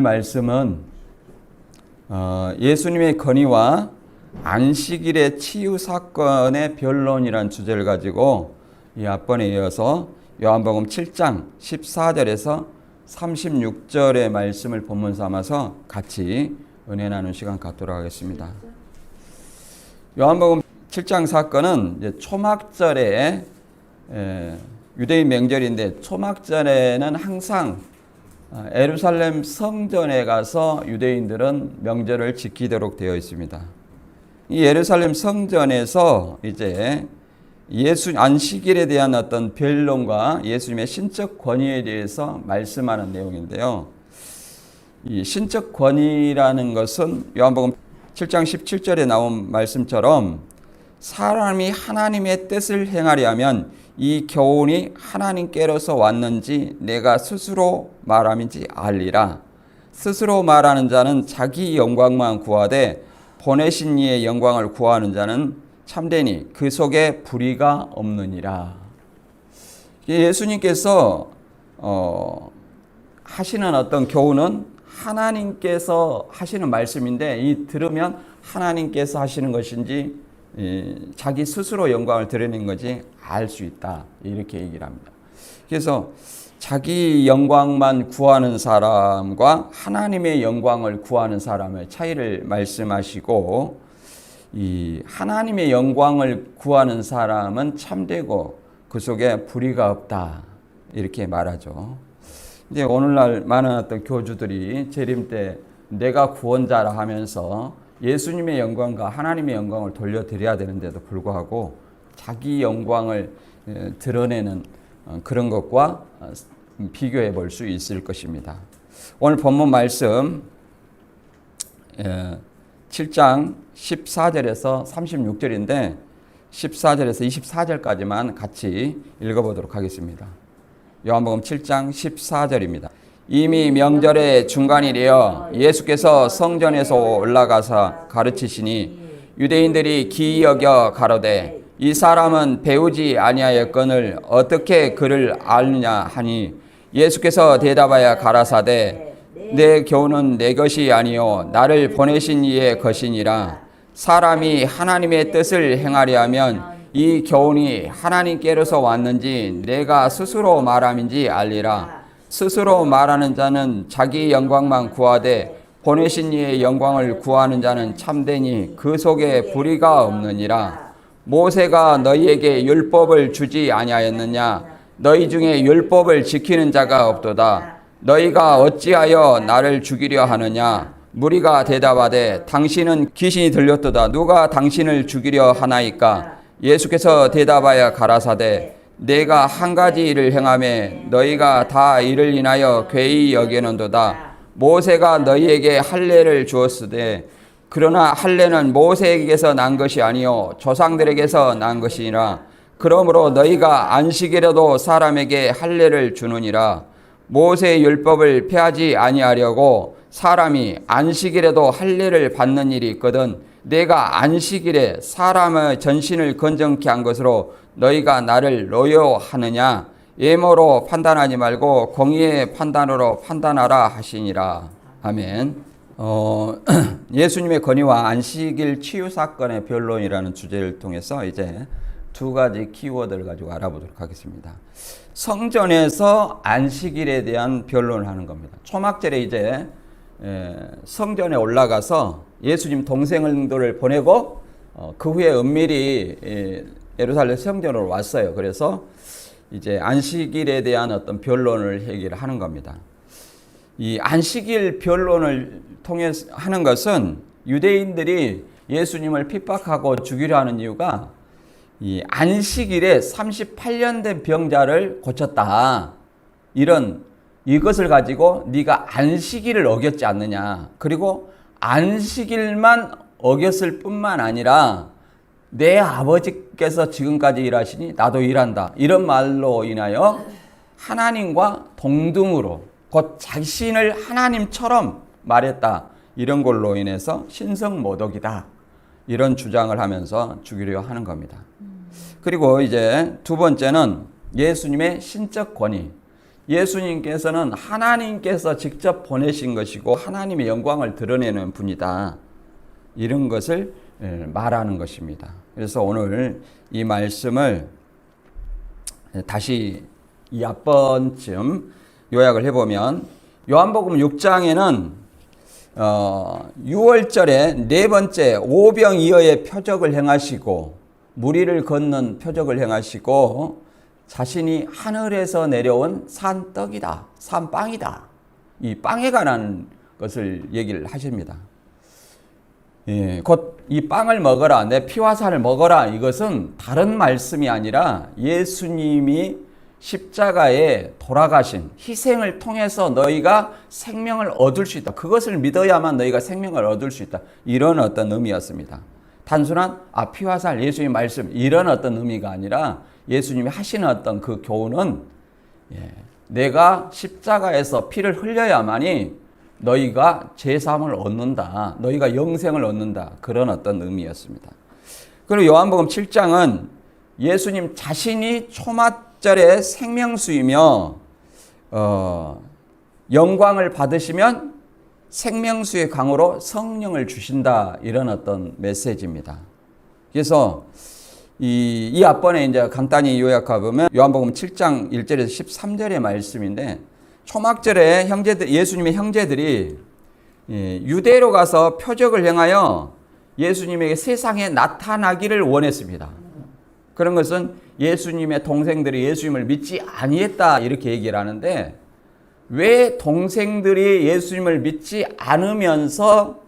말씀은 예수님의 건의와 안식일의 치유 사건의 변론이란 주제를 가지고 이 앞번에 이어서 요한복음 7장 14절에서 36절의 말씀을 본문 삼아서 같이 은혜 나누는 시간 갖도록 하겠습니다. 요한복음 7장 사건은 이제 초막절에 유대인 명절인데 초막절에는 항상 예루살렘 성전에 가서 유대인들은 명절을 지키도록 되어 있습니다. 이 예루살렘 성전에서 이제 안식일에 대한 어떤 변론과 예수님의 신적 권위에 대해서 말씀하는 내용인데요. 이 신적 권위라는 것은 요한복음 7장 17절에 나온 말씀처럼 사람이 하나님의 뜻을 행하려 하면 이 교훈이 하나님께로서 왔는지 내가 스스로 말함인지 알리라. 스스로 말하는 자는 자기 영광만 구하되 보내신 이의 영광을 구하는 자는 참되니 그 속에 불의가 없느니라. 예수님께서 하시는 어떤 교훈은 하나님께서 하시는 말씀인데 이 들으면 하나님께서 하시는 것인지 자기 스스로 영광을 드러내는 것이 알 수 있다. 이렇게 얘기를 합니다. 그래서 자기 영광만 구하는 사람과 하나님의 영광을 구하는 사람의 차이를 말씀하시고 이 하나님의 영광을 구하는 사람은 참되고 그 속에 불의가 없다. 이렇게 말하죠. 이제 오늘날 많은 어떤 교주들이 재림 때 내가 구원자라 하면서 예수님의 영광과 하나님의 영광을 돌려드려야 되는데도 불구하고 자기 영광을 드러내는 그런 것과 비교해 볼 수 있을 것입니다. 오늘 본문 말씀 7장 14절에서 36절인데 14절에서 24절까지만 같이 읽어보도록 하겠습니다. 요한복음 7장 14절입니다. 이미 명절의 중간이 되어 예수께서 성전에서 올라가서 가르치시니 유대인들이 기이 여겨 가로되 이 사람은 배우지 아니하였거늘 어떻게 그를 아느냐 하니 예수께서 대답하여 가라사대 내 교훈은 내 것이 아니요 나를 보내신 이의 것이니라. 사람이 하나님의 뜻을 행하려 하면 이 교훈이 하나님께로서 왔는지 내가 스스로 말함인지 알리라. 스스로 말하는 자는 자기 영광만 구하되 보내신 이의 영광을 구하는 자는 참되니 그 속에 불의가 없느니라. 모세가 너희에게 율법을 주지 아니하였느냐? 너희 중에 율법을 지키는 자가 없도다. 너희가 어찌하여 나를 죽이려 하느냐? 무리가 대답하되 당신은 귀신이 들렸도다. 누가 당신을 죽이려 하나이까? 예수께서 대답하여 가라사대 내가 한 가지 일을 행하매 너희가 다 이를 인하여 괴히 여기는도다. 모세가 너희에게 할례를 주었으되 그러나 할례는 모세에게서 난 것이 아니요 조상들에게서 난 것이니라. 그러므로 너희가 안식일에도 사람에게 할례를 주느니라. 모세의 율법을 폐하지 아니하려고 사람이 안식일에도 할례를 받는 일이 있거든 내가 안식일에 사람의 전신을 건정케 한 것으로 너희가 나를 노여하느냐? 예모로 판단하지 말고 공의의 판단으로 판단하라 하시니라. 아멘. 예수님의 건의와 안식일 치유 사건의 변론이라는 주제를 통해서 이제 두 가지 키워드를 가지고 알아보도록 하겠습니다. 성전에서 안식일에 대한 변론을 하는 겁니다. 초막절에 이제 성전에 올라가서 예수님 동생들을 보내고 그 후에 은밀히 예루살렘 성전으로 왔어요. 그래서 이제 안식일에 대한 어떤 변론을 얘기를 하는 겁니다. 이 안식일 변론을 통해서 하는 것은 유대인들이 예수님을 핍박하고 죽이려 하는 이유가 이 안식일에 38년 된 병자를 고쳤다. 이것을 가지고 네가 안식일을 어겼지 않느냐. 그리고 안식일만 어겼을 뿐만 아니라 내 아버지께서 지금까지 일하시니 나도 일한다. 이런 말로 인하여 하나님과 동등으로 곧 자신을 하나님처럼 말했다. 이런 걸로 인해서 신성모독이다. 이런 주장을 하면서 죽이려 하는 겁니다. 그리고 이제 두 번째는 예수님의 신적 권위. 예수님께서는 하나님께서 직접 보내신 것이고 하나님의 영광을 드러내는 분이다. 이런 것을 말하는 것입니다. 그래서 오늘 이 말씀을 다시 2번쯤 요약을 해보면 요한복음 6장에는 6월절에 네 번째 오병이어의 표적을 행하시고 무리를 걷는 표적을 행하시고 자신이 하늘에서 내려온 산떡이다, 산빵이다. 이 빵에 관한 것을 얘기를 하십니다. 예, 곧 이 빵을 먹어라, 내 피와 살을 먹어라. 이것은 다른 말씀이 아니라 예수님이 십자가에 돌아가신 희생을 통해서 너희가 생명을 얻을 수 있다. 그것을 믿어야만 너희가 생명을 얻을 수 있다. 이런 어떤 의미였습니다. 단순한 피와 살 예수님 말씀 이런 어떤 의미가 아니라 예수님이 하시는 어떤 그 교훈은 내가 십자가에서 피를 흘려야만이 너희가 제사함을 얻는다. 너희가 영생을 얻는다. 그런 어떤 의미였습니다. 그리고 요한복음 7장은 예수님 자신이 초막절의 생명수이며 영광을 받으시면 생명수의 강으로 성령을 주신다. 이런 어떤 메시지입니다. 그래서 이 앞번에 이제 간단히 요약해보면 요한복음 7장 1절에서 13절의 말씀인데 초막절에 예수님의 형제들이 유대로 가서 표적을 행하여 예수님에게 세상에 나타나기를 원했습니다. 그런 것은 예수님의 동생들이 예수님을 믿지 아니했다 이렇게 얘기를 하는데 왜 동생들이 예수님을 믿지 않으면서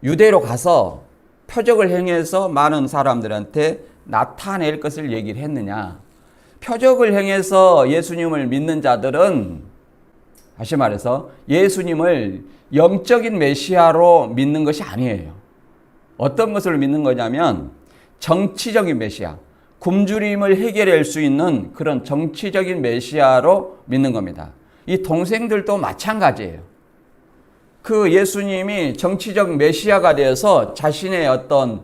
유대로 가서 표적을 행해서 많은 사람들한테 나타낼 것을 얘기를 했느냐. 표적을 행해서 예수님을 믿는 자들은 다시 말해서 예수님을 영적인 메시아로 믿는 것이 아니에요. 어떤 것을 믿는 거냐면 정치적인 메시아, 굶주림을 해결할 수 있는 그런 정치적인 메시아로 믿는 겁니다. 이 동생들도 마찬가지예요. 그 예수님이 정치적 메시아가 되어서 자신의 어떤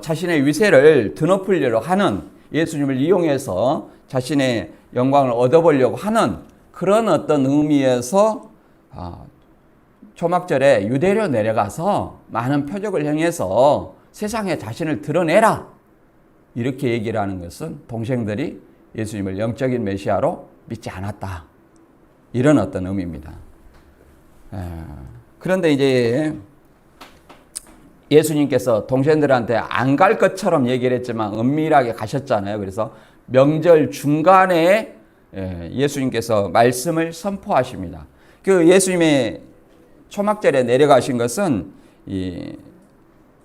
자신의 위세를 드높이려고 하는 예수님을 이용해서 자신의 영광을 얻어보려고 하는 그런 어떤 의미에서 초막절에 유대로 내려가서 많은 표적을 행해서 세상에 자신을 드러내라. 이렇게 얘기를 하는 것은 동생들이 예수님을 영적인 메시아로 믿지 않았다. 이런 어떤 의미입니다. 그런데 이제 예수님께서 동생들한테 안 갈 것처럼 얘기를 했지만 은밀하게 가셨잖아요. 그래서 명절 중간에 예수님께서 말씀을 선포하십니다. 그 예수님의 초막절에 내려가신 것은 이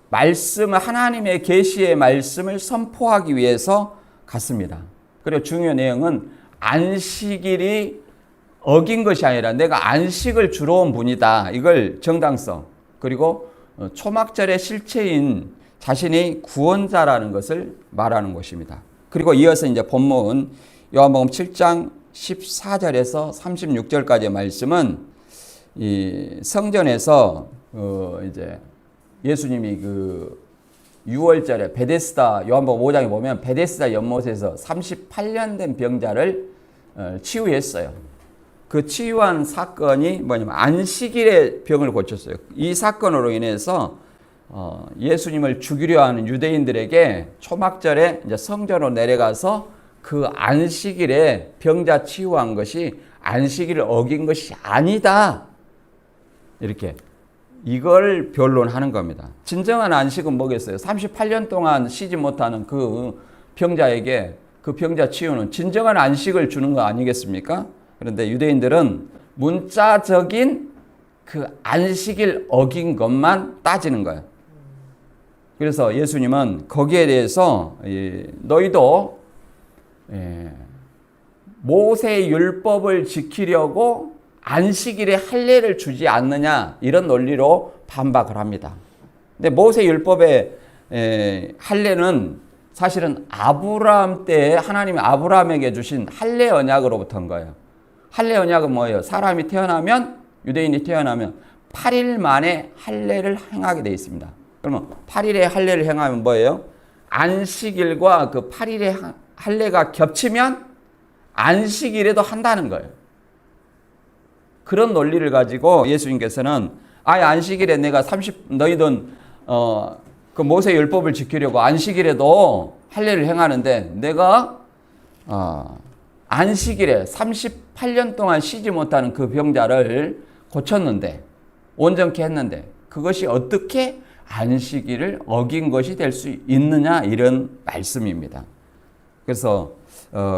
말씀을 하나님의 계시의 말씀을 선포하기 위해서 갔습니다. 그리고 중요한 내용은 안식일이 어긴 것이 아니라 내가 안식을 주러 온 분이다. 이걸 정당성 그리고 초막절의 실체인 자신이 구원자라는 것을 말하는 것입니다. 그리고 이어서 이제 본문 요한복음 7장 14절에서 36절까지의 말씀은 이 성전에서 이제 예수님이 그 6월절에 베데스다 요한복음 5장에 보면 베데스다 연못에서 38년 된 병자를 치유했어요. 그 치유한 사건이 뭐냐면 안식일에 병을 고쳤어요. 이 사건으로 인해서 예수님을 죽이려 하는 유대인들에게 초막절에 이제 성전으로 내려가서 그 안식일에 병자 치유한 것이 안식일을 어긴 것이 아니다. 이렇게 이걸 변론하는 겁니다. 진정한 안식은 뭐겠어요? 38년 동안 쉬지 못하는 그 병자에게 그 병자 치유는 진정한 안식을 주는 거 아니겠습니까? 그런데 유대인들은 문자적인 그 안식일 어긴 것만 따지는 거예요. 그래서 예수님은 거기에 대해서 너희도 모세의 율법을 지키려고 안식일에 할례를 주지 않느냐 이런 논리로 반박을 합니다. 근데 모세 율법의 할례는 사실은 아브라함 때 하나님이 아브라함에게 주신 할례 언약으로부터 온 거예요. 할례 언약은 뭐예요? 사람이 태어나면 유대인이 태어나면 8일 만에 할례를 행하게 되어 있습니다. 그러면 8일에 할례를 행하면 뭐예요? 안식일과 그 8일의 할례가 겹치면 안식일에도 한다는 거예요. 그런 논리를 가지고 예수님께서는 아예 안식일에 내가 너희들 그 모세 율법을 지키려고 안식일에도 할례를 행하는데 내가 안식일에 38년 동안 쉬지 못하는 그 병자를 고쳤는데 온전케 했는데 그것이 어떻게 안식일을 어긴 것이 될 수 있느냐 이런 말씀입니다. 그래서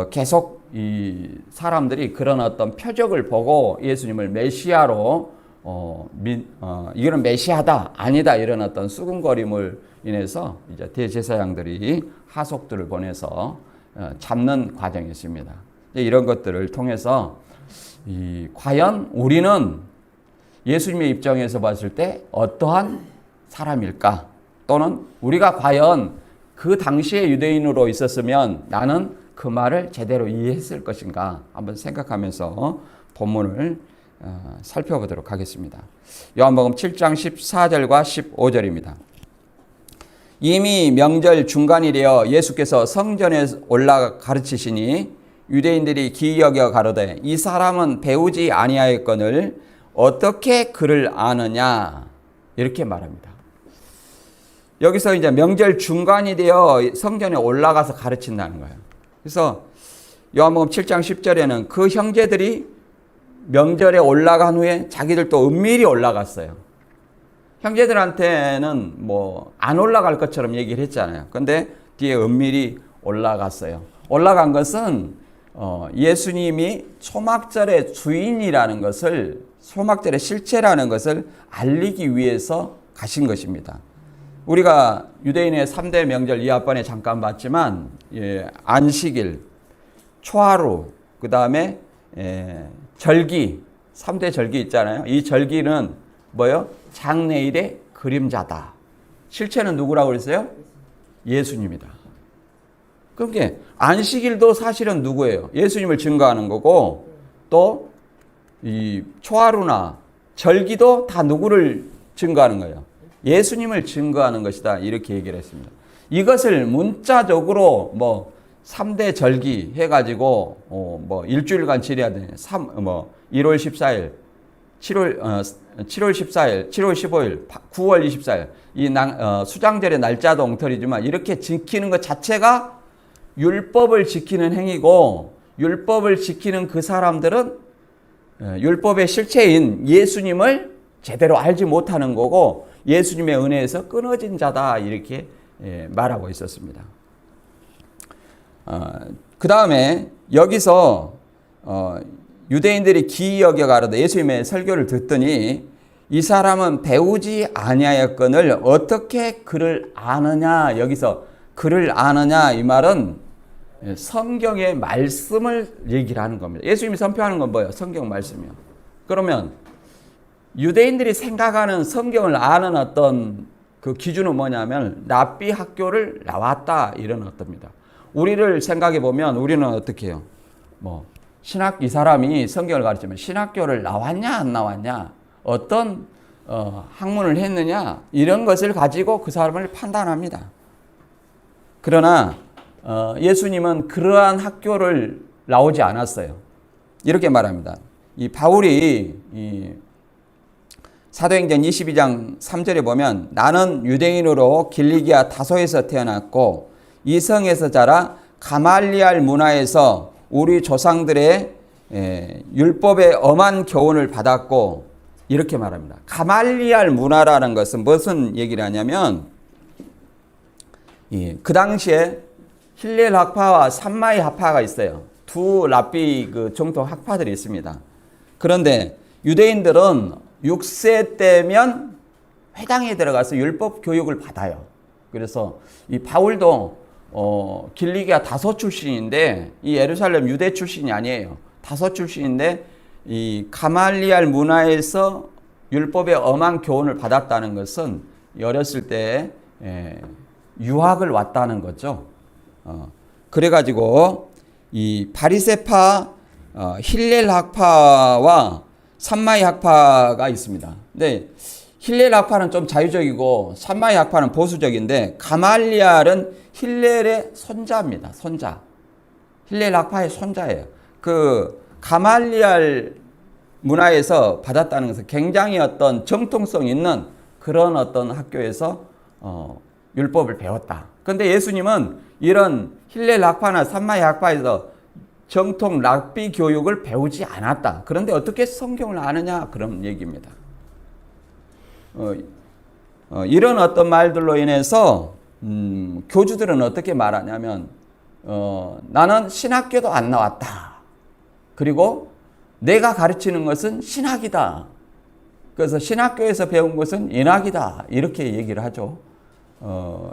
계속 이 사람들이 그런 어떤 표적을 보고 예수님을 메시아로 이거는 메시아다 아니다 이런 어떤 수군거림을 인해서 이제 대제사장들이 하속들을 보내서 잡는 과정이 있습니다. 이런 것들을 통해서 과연 우리는 예수님의 입장에서 봤을 때 어떠한 사람일까? 또는 우리가 과연 그 당시에 유대인으로 있었으면 나는 그 말을 제대로 이해했을 것인가? 한번 생각하면서 본문을 살펴보도록 하겠습니다. 요한복음 7장 14절과 15절입니다. 이미 명절 중간이 되어 예수께서 성전에 올라가 가르치시니 유대인들이 기이 여겨 가로되 이 사람은 배우지 아니하였거늘 어떻게 그를 아느냐 이렇게 말합니다. 여기서 이제 명절 중간이 되어 성전에 올라가서 가르친다는 거예요. 그래서 요한복음 7장 10절에는 그 형제들이 명절에 올라간 후에 자기들도 은밀히 올라갔어요. 형제들한테는 뭐 안 올라갈 것처럼 얘기를 했잖아요. 근데 뒤에 은밀히 올라갔어요. 올라간 것은 예수님이 초막절의 주인이라는 것을, 초막절의 실체라는 것을 알리기 위해서 가신 것입니다. 우리가 유대인의 3대 명절 이하번에 잠깐 봤지만 안식일, 초하루, 그 다음에 절기, 3대 절기 있잖아요. 이 절기는 뭐예요? 장래일의 그림자다. 실체는 누구라고 그랬어요? 예수님이다. 그러니까 안식일도 사실은 누구예요? 예수님을 증거하는 거고 또 이 초하루나 절기도 다 누구를 증거하는 거예요? 예수님을 증거하는 것이다. 이렇게 얘기를 했습니다. 이것을 문자적으로 뭐 3대 절기 해가지고 뭐 일주일간 지내야 되냐. 1월 14일, 7월 14일, 7월 15일, 9월 24일 이 수장절의 날짜도 엉터리지만 이렇게 지키는 것 자체가 율법을 지키는 행위고 율법을 지키는 그 사람들은 율법의 실체인 예수님을 제대로 알지 못하는 거고 예수님의 은혜에서 끊어진 자다 이렇게 말하고 있었습니다. 그 다음에 여기서 유대인들이 기이 여겨 가로되 예수님의 설교를 듣더니 이 사람은 배우지 아니하였거늘 어떻게 그를 아느냐. 여기서 그를 아느냐 이 말은 성경의 말씀을 얘기를 하는 겁니다. 예수님이 선포하는 건 뭐예요? 성경 말씀이요. 그러면 유대인들이 생각하는 성경을 아는 어떤 그 기준은 뭐냐면 랍비 학교를 나왔다 이런 어떻습니다. 우리를 생각해 보면 우리는 어떻게 해요? 뭐 이 사람이 성경을 가르치면 신학교를 나왔냐 안 나왔냐 어떤 학문을 했느냐 이런 것을 가지고 그 사람을 판단합니다. 그러나 예수님은 그러한 학교를 나오지 않았어요. 이렇게 말합니다. 이 바울이 사도행전 22장 3절에 보면 나는 유대인으로 길리기아 다소에서 태어났고 이 성에서 자라 가말리알 문화에서 우리 조상들의 율법의 엄한 교훈을 받았고 이렇게 말합니다. 가말리알 문화라는 것은 무슨 얘기를 하냐면 그 당시에 힐렐 학파와 삼마이 학파가 있어요. 두 랍비 그 정통 학파들이 있습니다. 그런데 유대인들은 6세 때면 회당에 들어가서 율법 교육을 받아요. 그래서 이 바울도 길리기아 다소 출신인데 이 예루살렘 유대 출신이 아니에요. 다소 출신인데 이 가말리알 문화에서 율법의 엄한 교훈을 받았다는 것은 어렸을 때 유학을 왔다는 거죠. 그래가지고 이 바리새파 힐렐 학파와 삼마이 학파가 있습니다. 근데 힐렐 학파는 좀 자유적이고 삼마이 학파는 보수적인데 가말리알은 힐렐의 손자입니다. 손자. 힐렐 학파의 손자예요. 그 가말리알 문화에서 받았다는 것은 굉장히 어떤 정통성 있는 그런 어떤 학교에서 율법을 배웠다. 그런데 예수님은 이런 힐렐 학파나 산마이 학파에서 정통 랍비 교육을 배우지 않았다. 그런데 어떻게 성경을 아느냐? 그런 얘기입니다. 이런 어떤 말들로 인해서 교주들은 어떻게 말하냐면 나는 신학교도 안 나왔다. 그리고 내가 가르치는 것은 신학이다. 그래서 신학교에서 배운 것은 인학이다. 이렇게 얘기를 하죠.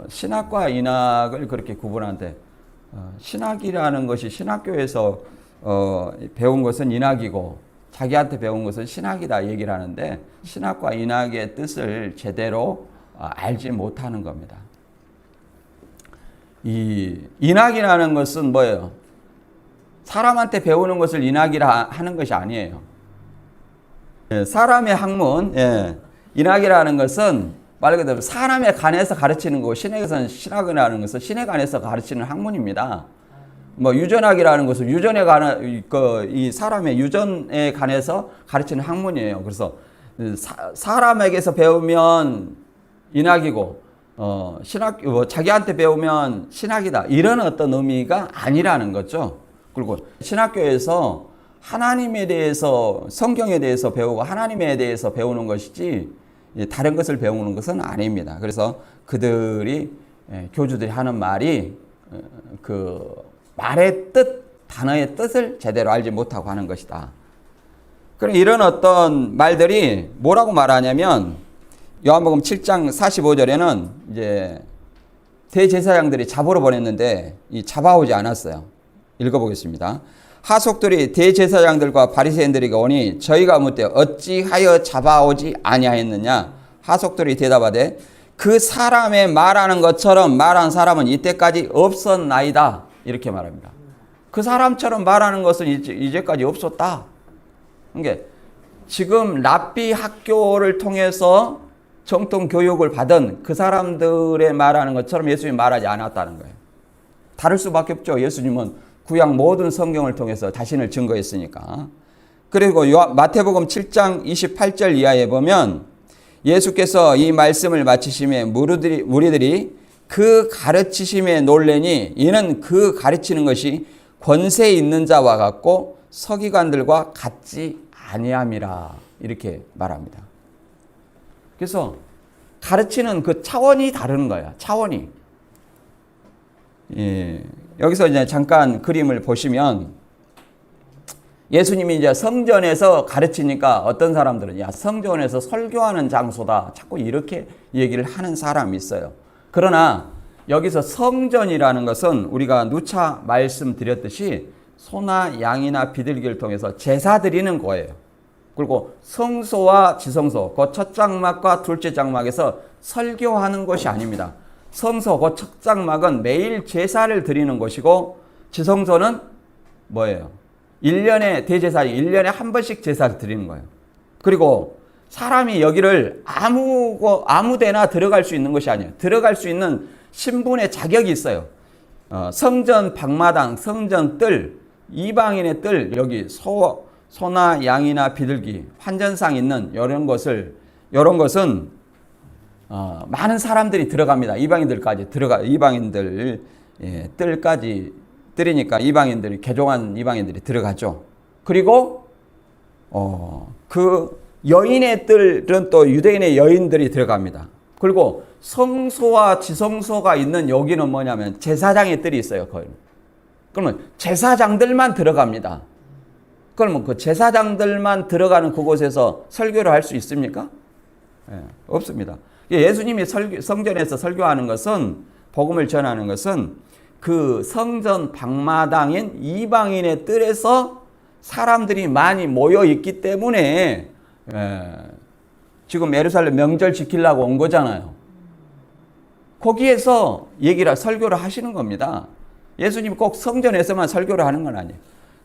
신학과 인학을 그렇게 구분하는데 신학이라는 것이 신학교에서 배운 것은 인학이고 자기한테 배운 것은 신학이다 얘기를 하는데 신학과 인학의 뜻을 제대로 알지 못하는 겁니다. 이 인학이라는 것은 뭐예요? 사람한테 배우는 것을 인학이라 하는 것이 아니에요. 사람의 학문, 인학이라는 것은 말 그대로 사람에 관해서 가르치는 거고 신학에서는 신학이라는 것은 신에 관해서 가르치는 학문입니다. 뭐 유전학이라는 것은 유전에 관한 이 사람의 유전에 관해서 가르치는 학문이에요. 그래서 사람에게서 배우면 인학이고 신학 자기한테 배우면 신학이다 이런 어떤 의미가 아니라는 거죠. 그리고 신학교에서 하나님에 대해서 성경에 대해서 배우고 하나님에 대해서 배우는 것이지 다른 것을 배우는 것은 아닙니다. 그래서 그들이 교주들이 하는 말이 그 말의 뜻, 단어의 뜻을 제대로 알지 못하고 하는 것이다. 그럼 이런 어떤 말들이 뭐라고 말하냐면 요한복음 7장 45절에는 이제 대제사장들이 잡으러 보냈는데 잡아오지 않았어요. 읽어보겠습니다. 하속들이 대제사장들과 바리새인들에게 오니 저희가 묻되 어찌하여 잡아오지 아니하였느냐. 하속들이 대답하되 그 사람의 말하는 것처럼 말한 사람은 이때까지 없었나이다. 이렇게 말합니다. 그 사람처럼 말하는 것은 이제까지 없었다. 그러니까 지금 랍비 학교를 통해서 정통 교육을 받은 그 사람들의 말하는 것처럼 예수님이 말하지 않았다는 거예요. 다를 수밖에 없죠. 예수님은 구약 모든 성경을 통해서 자신을 증거했으니까. 그리고 마태복음 7장 28절 이하에 보면 예수께서 이 말씀을 마치심에 무리들이 그 가르치심에 놀래니 이는 그 가르치는 것이 권세 있는 자와 같고 서기관들과 같지 아니함이라 이렇게 말합니다. 그래서 가르치는 그 차원이 다른 거야. 차원이. 여기서 이제 잠깐 그림을 보시면 예수님이 이제 성전에서 가르치니까 어떤 사람들은 야 성전에서 설교하는 장소다 자꾸 이렇게 얘기를 하는 사람이 있어요. 그러나 여기서 성전이라는 것은 우리가 누차 말씀드렸듯이 소나 양이나 비둘기를 통해서 제사 드리는 거예요. 그리고 성소와 지성소, 그 첫 장막과 둘째 장막에서 설교하는 것이 아닙니다. 성소, 그 첫 장막은 매일 제사를 드리는 것이고 지성소는 뭐예요? 1년에 대제사장이 1년에 한 번씩 제사를 드리는 거예요. 그리고 사람이 여기를 아무 데나 들어갈 수 있는 것이 아니에요. 들어갈 수 있는 신분의 자격이 있어요. 성전 방마당, 성전 뜰, 이방인의 뜰, 여기 소나 양이나 비둘기, 환전상 있는 이런 것은 많은 사람들이 들어갑니다. 이방인들 뜰까지 뜰이니까 이방인들이 개종한 이방인들이 들어가죠. 그리고 그 여인의 뜰은 또 유대인의 여인들이 들어갑니다. 그리고 성소와 지성소가 있는 여기는 뭐냐면 제사장의 뜰이 있어요. 거의. 그러면 제사장들만 들어갑니다. 그러면 그 제사장들만 들어가는 그곳에서 설교를 할 수 있습니까? 없습니다. 예수님이 성전에서 설교하는 것은 복음을 전하는 것은 그 성전 방마당인 이방인의 뜰에서 사람들이 많이 모여 있기 때문에 지금 예루살렘 명절 지키려고 온 거잖아요. 거기에서 설교를 하시는 겁니다. 예수님이 꼭 성전에서만 설교를 하는 건 아니에요.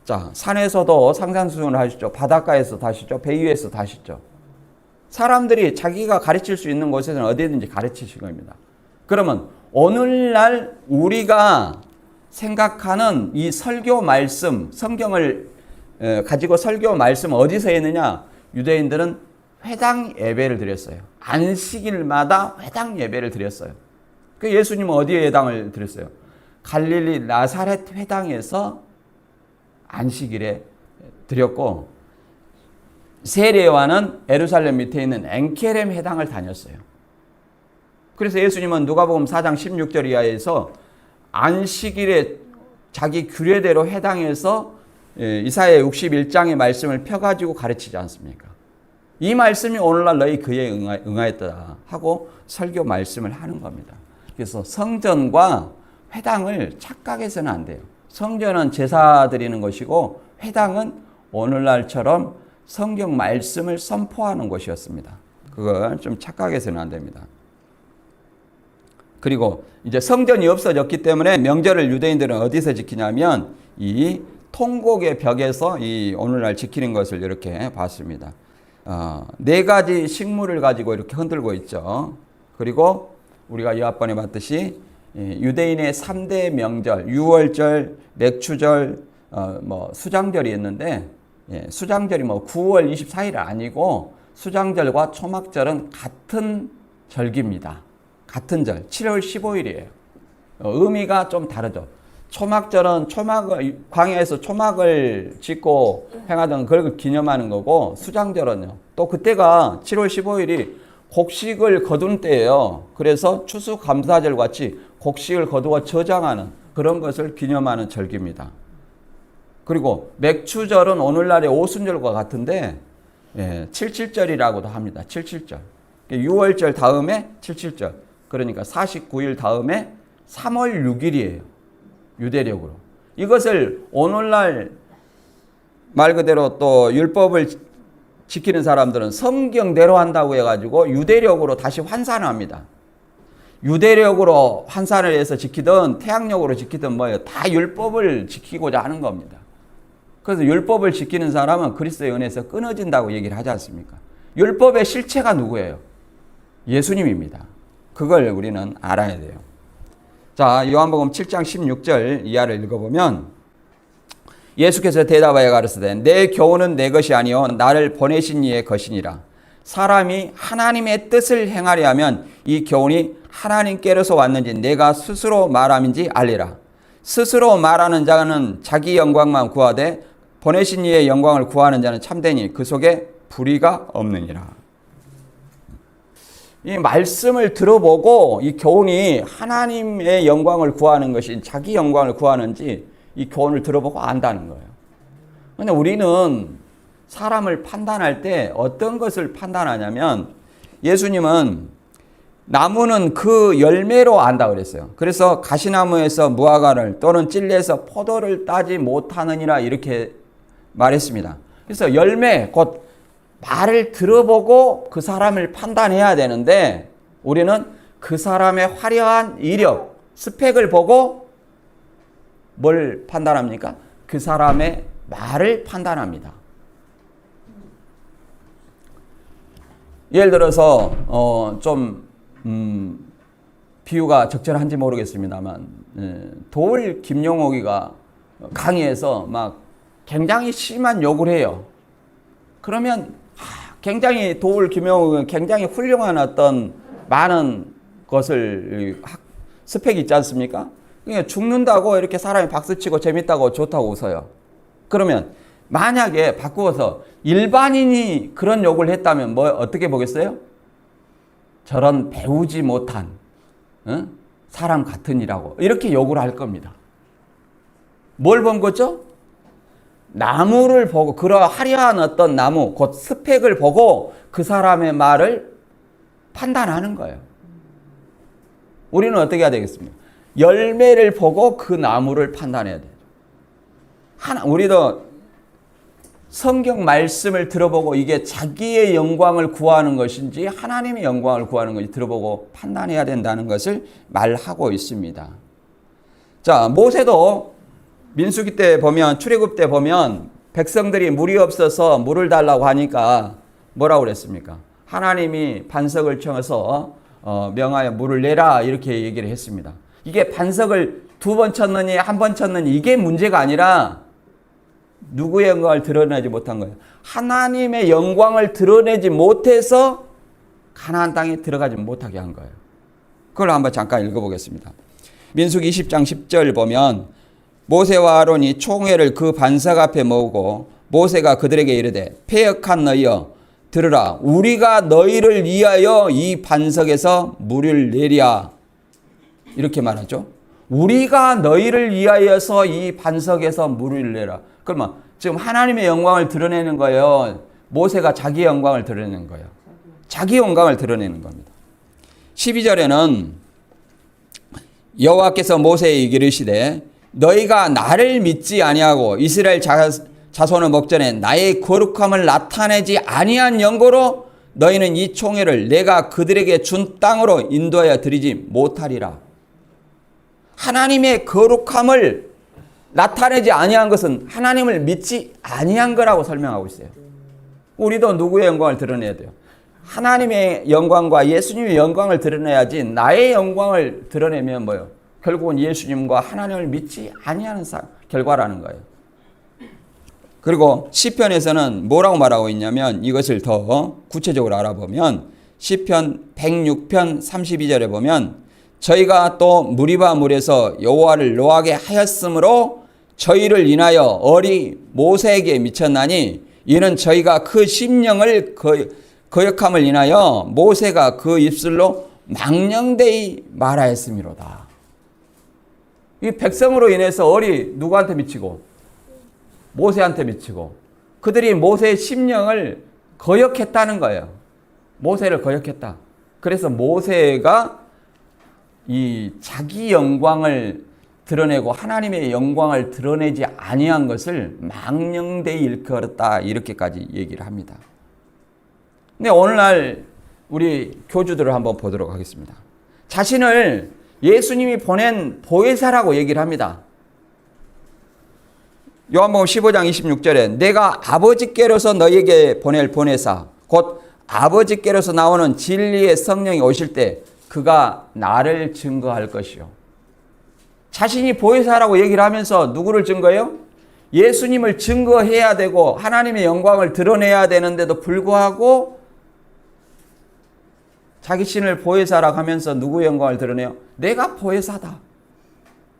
자, 산에서도 상상수훈을 하시죠. 바닷가에서도 하시죠. 배 위에서도 하시죠. 사람들이 자기가 가르칠 수 있는 곳에서는 어디든지 가르치실 겁니다. 그러면 오늘날 우리가 생각하는 이 설교 말씀, 성경을 가지고 설교 말씀 어디서 했느냐? 유대인들은 회당 예배를 드렸어요. 안식일마다 회당 예배를 드렸어요. 그 예수님은 어디에 회당을 드렸어요? 갈릴리 나사렛 회당에서 안식일에 드렸고, 세례요한은 예루살렘 밑에 있는 엔케렘 회당을 다녔어요. 그래서 예수님은 누가복음 4장 16절 이하에서 안식일에 자기 규례대로 회당에서 이사야 61장의 말씀을 펴가지고 가르치지 않습니까? 이 말씀이 오늘날 너희 그에 응하였다 하고 설교 말씀을 하는 겁니다. 그래서 성전과 회당을 착각해서는 안 돼요. 성전은 제사 드리는 것이고 회당은 오늘날처럼 성경 말씀을 선포하는 곳이었습니다. 그걸 좀 착각해서는 안 됩니다. 그리고 이제 성전이 없어졌기 때문에 명절을 유대인들은 어디서 지키냐면 이 통곡의 벽에서 이 오늘날 지키는 것을 이렇게 봤습니다. 4가지 식물을 가지고 이렇게 흔들고 있죠. 그리고 우리가 여합번에 봤듯이 유대인의 3대 명절, 유월절, 맥추절, 수장절이 있는데, 수장절이 9월 24일 아니고 수장절과 초막절은 같은 절기입니다. 같은 절, 7월 15일이에요. 의미가 좀 다르죠. 초막절은 광야에서 초막을 짓고 행하던 그걸 기념하는 거고, 수장절은요. 또 그때가 7월 15일이 곡식을 거둔 때예요. 그래서 추수감사절 같이 곡식을 거두어 저장하는 그런 것을 기념하는 절기입니다. 그리고 맥추절은 오늘날의 오순절과 같은데 77절이라고도 합니다. 77절. 6월절 다음에 77절. 그러니까 49일 다음에 3월 6일이에요. 유대력으로. 이것을 오늘날 말 그대로 또 율법을 지키는 사람들은 성경대로 한다고 해가지고 유대력으로 다시 환산을 합니다. 유대력으로 환산을 해서 지키든 태양력으로 지키든 뭐예요. 다 율법을 지키고자 하는 겁니다. 그래서 율법을 지키는 사람은 그리스도의 은혜에서 끊어진다고 얘기를 하지 않습니까? 율법의 실체가 누구예요? 예수님입니다. 그걸 우리는 알아야 돼요. 자, 요한복음 7장 16절 이하를 읽어보면 예수께서 대답하여 가르치되 내 교훈은 내 것이 아니요 나를 보내신 이의 것이니라. 사람이 하나님의 뜻을 행하려 하면 이 교훈이 하나님께로서 왔는지 내가 스스로 말함인지 알리라. 스스로 말하는 자는 자기 영광만 구하되 보내신 이의 영광을 구하는 자는 참되니 그 속에 불의가 없느니라. 이 말씀을 들어보고 이 교훈이 하나님의 영광을 구하는 것이 자기 영광을 구하는지 이 교훈을 들어보고 안다는 거예요. 그런데 우리는 사람을 판단할 때 어떤 것을 판단하냐면 예수님은 나무는 그 열매로 안다 그랬어요. 그래서 가시나무에서 무화과를 또는 찔레에서 포도를 따지 못하느니라 이렇게 말했습니다. 그래서 열매 곧 말을 들어보고 그 사람을 판단해야 되는데 우리는 그 사람의 화려한 이력, 스펙을 보고 뭘 판단합니까? 그 사람의 말을 판단합니다. 예를 들어서 비유가 적절한지 모르겠습니다만 도울 김용옥이가 강의에서 막 굉장히 심한 욕을 해요. 그러면 굉장히 도울 김용옥은 굉장히 훌륭한 어떤 많은 것을 스펙이 있지 않습니까? 그러니까 죽는다고 이렇게 사람이 박수치고 재밌다고 좋다고 웃어요. 그러면 만약에 바꾸어서 일반인이 그런 욕을 했다면 어떻게 보겠어요? 저런 배우지 못한 사람 같으니라고 이렇게 욕을 할 겁니다. 뭘 본 거죠? 나무를 보고 그러한 화려한 어떤 나무 곧 스펙을 보고 그 사람의 말을 판단하는 거예요. 우리는 어떻게 해야 되겠습니까? 열매를 보고 그 나무를 판단해야 돼요. 우리도 성경 말씀을 들어보고 이게 자기의 영광을 구하는 것인지 하나님의 영광을 구하는 것인지 들어보고 판단해야 된다는 것을 말하고 있습니다. 자, 모세도 민수기 때 보면 출애굽 때 보면 백성들이 물이 없어서 물을 달라고 하니까 뭐라고 그랬습니까? 하나님이 반석을 쳐서 명하여 물을 내라 이렇게 얘기를 했습니다. 이게 반석을 2번 쳤느니 1번 쳤느니 이게 문제가 아니라 누구의 영광을 드러내지 못한 거예요? 하나님의 영광을 드러내지 못해서 가나안 땅에 들어가지 못하게 한 거예요. 그걸 한번 잠깐 읽어보겠습니다. 민수기 20장 10절 보면 모세와 아론이 총회를 그 반석 앞에 모으고 모세가 그들에게 이르되 패역한 너희여 들으라. 우리가 너희를 위하여 이 반석에서 물을 내랴. 이렇게 말하죠. 우리가 너희를 위하여서 이 반석에서 물을 내라. 그러면 지금 하나님의 영광을 드러내는 거예요. 모세가 자기의 영광을 드러내는 거예요. 자기 영광을 드러내는 겁니다. 12절에는 여호와께서 모세에게 이르시되 너희가 나를 믿지 아니하고 이스라엘 자손의 목전에 나의 거룩함을 나타내지 아니한 연고로 너희는 이 총회를 내가 그들에게 준 땅으로 인도하여 드리지 못하리라. 하나님의 거룩함을 나타내지 아니한 것은 하나님을 믿지 아니한 거라고 설명하고 있어요. 우리도 누구의 영광을 드러내야 돼요? 하나님의 영광과 예수님의 영광을 드러내야지. 나의 영광을 드러내면 뭐예요? 결국은 예수님과 하나님을 믿지 아니하는 결과라는 거예요. 그리고 시편에서는 뭐라고 말하고 있냐면 이것을 더 구체적으로 알아보면 시편 106편 32절에 보면 저희가 또 무리바 물에서 여호와를 노하게 하였으므로 저희를 인하여 어리 모세에게 미쳤나니 이는 저희가 그 심령을 거역함을 인하여 모세가 그 입술로 망령되이 말하였음이로다. 이 백성으로 인해서 어리 누구한테 미치고? 모세한테 미치고 그들이 모세의 심령을 거역했다는 거예요. 모세를 거역했다. 그래서 모세가 이 자기 영광을 드러내고 하나님의 영광을 드러내지 아니한 것을 망령되이 일컬었다. 이렇게까지 얘기를 합니다. 근데 오늘날 우리 교주들을 한번 보도록 하겠습니다. 자신을 예수님이 보낸 보혜사라고 얘기를 합니다. 요한복음 15장 26절에 내가 아버지께로서 너희에게 보낼 보혜사 곧 아버지께로서 나오는 진리의 성령이 오실 때 그가 나를 증거할 것이요. 자신이 보혜사라고 얘기를 하면서 누구를 증거해요? 예수님을 증거해야 되고 하나님의 영광을 드러내야 되는데도 불구하고 자기 신을 보혜사라고 하면서 누구의 영광을 드러내요? 내가 보혜사다.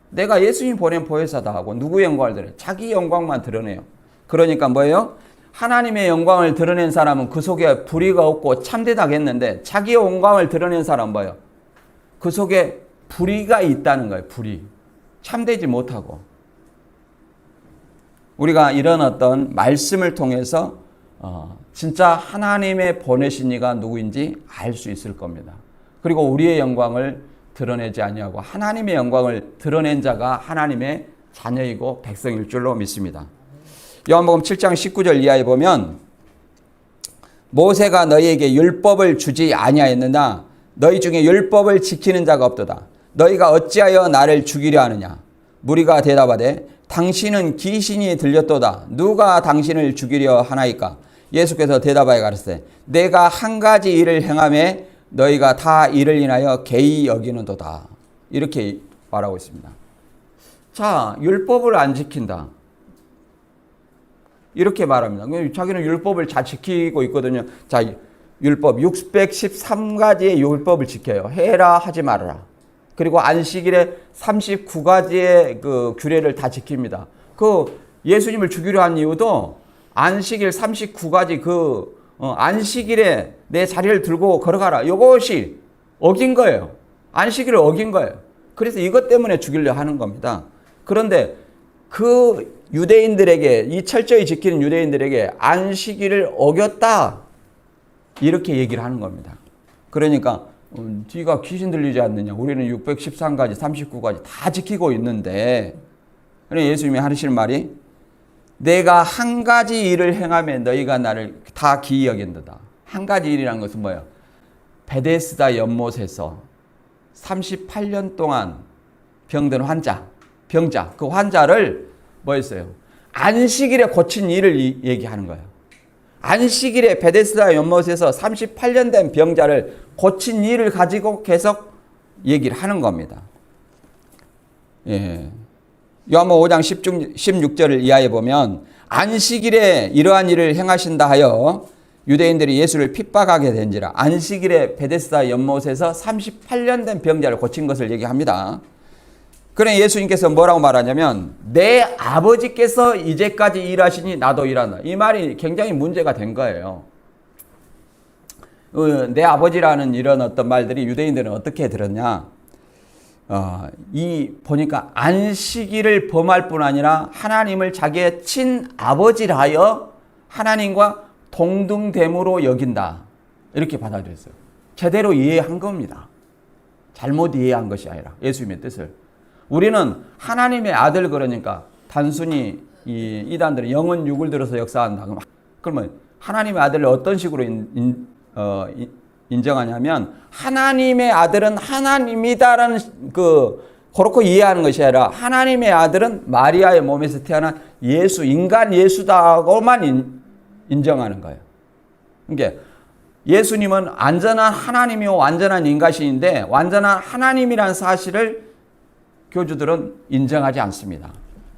내가 예수님 보낸 보혜사다 하고 누구의 영광을 드러내요? 자기 영광만 드러내요. 그러니까 뭐예요? 하나님의 영광을 드러낸 사람은 그 속에 불의가 없고 참되다겠는데 자기의 영광을 드러낸 사람은 뭐예요? 그 속에 불의가 있다는 거예요. 불의. 참되지 못하고. 우리가 이런 어떤 말씀을 통해서 진짜 하나님의 보내신 이가 누구인지 알 수 있을 겁니다. 그리고 우리의 영광을 드러내지 아니하고 하나님의 영광을 드러낸 자가 하나님의 자녀이고 백성일 줄로 믿습니다. 요한복음 7장 19절 이하에 보면 모세가 너희에게 율법을 주지 아니하였느냐 너희 중에 율법을 지키는 자가 없도다. 너희가 어찌하여 나를 죽이려 하느냐. 무리가 대답하되 당신은 귀신이 들렸도다. 누가 당신을 죽이려 하나이까. 예수께서 대답하여 가르치되 내가 한 가지 일을 행하매 너희가 다 이를 인하여 개의 여기는도다. 이렇게 말하고 있습니다. 자, 율법을 안 지킨다. 이렇게 말합니다. 자기는 율법을 잘 지키고 있거든요. 자, 율법 613가지의 율법을 지켜요. 해라 하지 말아라. 그리고 안식일에 39가지의 그 규례를 다 지킵니다. 그 예수님을 죽이려 한 이유도 안식일 39가지 안식일에 내 자리를 들고 걸어가라. 이것이 어긴 거예요. 안식일을 어긴 거예요. 그래서 이것 때문에 죽이려 하는 겁니다. 그런데 그 유대인들에게 이 철저히 지키는 유대인들에게 안식일을 어겼다. 이렇게 얘기를 하는 겁니다. 그러니까 네가 귀신 들리지 않느냐. 우리는 613가지 39가지 다 지키고 있는데 예수님이 하시는 말이 내가 한 가지 일을 행하면 너희가 나를 다 기이 여긴다. 한 가지 일이라는 것은 뭐예요? 베데스다 연못에서 38년 동안 병든 병자, 그 환자를 뭐였어요? 안식일에 고친 일을 얘기하는 거예요. 안식일에 베데스다 연못에서 38년 된 병자를 고친 일을 가지고 계속 얘기를 하는 겁니다. 예. 요한복음 5장 16절을 이하에 보면 안식일에 이러한 일을 행하신다 하여 유대인들이 예수를 핍박하게 된지라. 안식일에 베데스다 연못에서 38년 된 병자를 고친 것을 얘기합니다. 그래 예수님께서 뭐라고 말하냐면 내 아버지께서 이제까지 일하시니 나도 일한다. 이 말이 굉장히 문제가 된 거예요. 내 아버지라는 이런 어떤 말들이 유대인들은 어떻게 들었냐. 보니까 안식일을 범할 뿐 아니라 하나님을 자기의 친아버지라 하여 하나님과 동등됨으로 여긴다. 이렇게 받아들였어요. 제대로 이해한 겁니다. 잘못 이해한 것이 아니라 예수님의 뜻을. 우리는 하나님의 아들 그러니까 단순히 이 이단들은 영은 육을 들어서 역사한다. 그러면 하나님의 아들을 어떤 식으로 인정하냐면 하나님의 아들은 하나님이다라는 그렇게 이해하는 것이 아니라 하나님의 아들은 마리아의 몸에서 태어난 예수, 인간 예수다고만 인정하는 거예요. 그러니까 예수님은 완전한 하나님이고 완전한 인간이신데 완전한 하나님이라는 사실을 교주들은 인정하지 않습니다.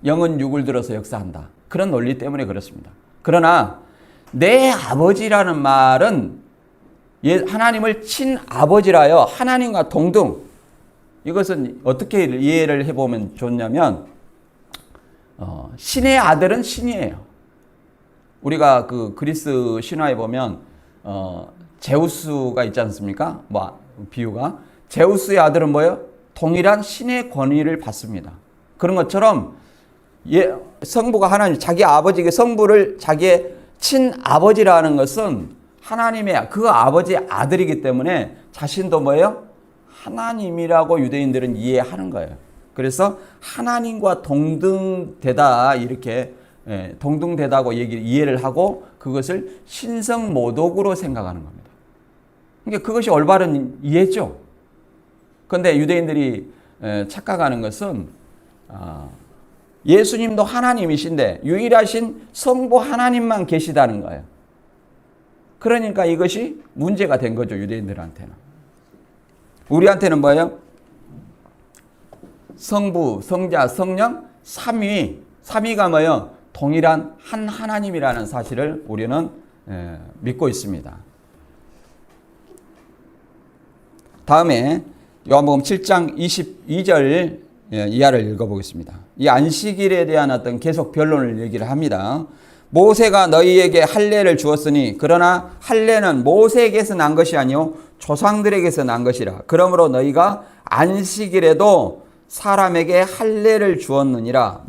영은 육을 들어서 역사한다. 그런 논리 때문에 그렇습니다. 그러나 내 아버지라는 말은 하나님을 친아버지라여 하나님과 동등. 이것은 어떻게 이해를 해보면 좋냐면 신의 아들은 신이에요. 우리가 그 그리스 신화에 보면 제우스가 있지 않습니까? 비유가 제우스의 아들은 뭐예요? 동일한 신의 권위를 받습니다. 그런 것처럼 성부가 하나님 자기 아버지에게 성부를 자기의 친아버지라는 것은 하나님의 그 아버지의 아들이기 때문에 자신도 뭐예요? 하나님이라고 유대인들은 이해하는 거예요. 그래서 하나님과 동등되다 이렇게 동등되다고 이해를 하고 그것을 신성모독으로 생각하는 겁니다. 그러니까 그것이 올바른 이해죠. 그런데 유대인들이 착각하는 것은 예수님도 하나님이신데 유일하신 성부 하나님만 계시다는 거예요. 그러니까 이것이 문제가 된 거죠. 유대인들한테는. 우리한테는 뭐예요? 성부, 성자, 성령, 삼위가 뭐예요? 동일한 한 하나님이라는 사실을 우리는 믿고 있습니다. 다음에 요한복음 7장 22절 이하를 읽어보겠습니다. 이 안식일에 대한 어떤 계속 변론을 얘기를 합니다. 모세가 너희에게 할례를 주었으니 그러나 할례는 모세에게서 난 것이 아니요 조상들에게서 난 것이라. 그러므로 너희가 안식일에도 사람에게 할례를 주었느니라.